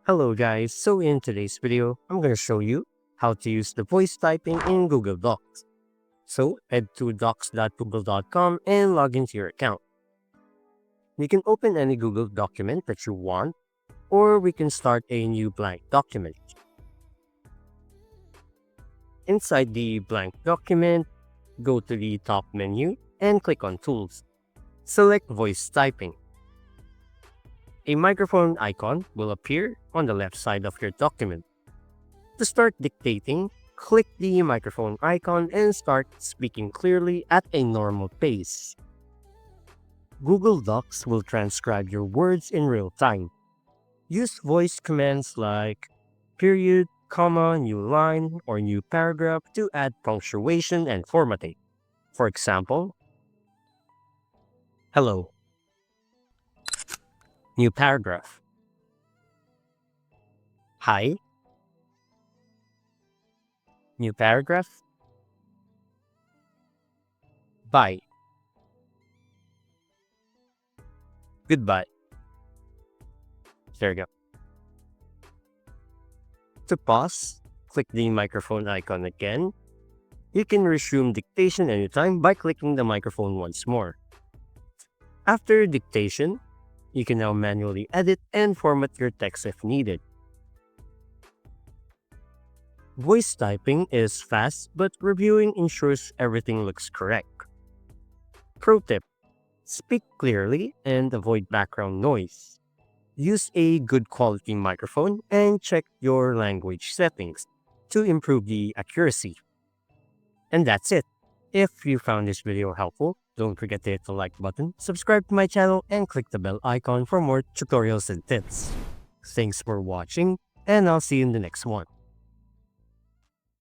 Hello guys, so in today's video, I'm going to show you how to use the voice typing in Google Docs. So head to docs.google.com and log into your account. You can open any Google document that you want, or we can start a new blank document. Inside the blank document, go to the top menu and click on Tools. Select Voice Typing. A microphone icon will appear on the left side of your document. To start dictating, click the microphone icon and start speaking clearly at a normal pace. Google Docs will transcribe your words in real time. Use voice commands like period, comma, new line, or new paragraph to add punctuation and formatting. For example, hello. New paragraph. Hi. New paragraph. Bye. Goodbye. There you go. To pause, click the microphone icon again. You can resume dictation anytime by clicking the microphone once more. After dictation, you can now manually edit and format your text if needed. Voice typing is fast, but reviewing ensures everything looks correct. Pro tip: speak clearly and avoid background noise. Use a good quality microphone and check your language settings to improve the accuracy. And that's it. If you found this video helpful, don't forget to hit the like button, subscribe to my channel, and click the bell icon for more tutorials and tips. Thanks for watching, and I'll see you in the next one.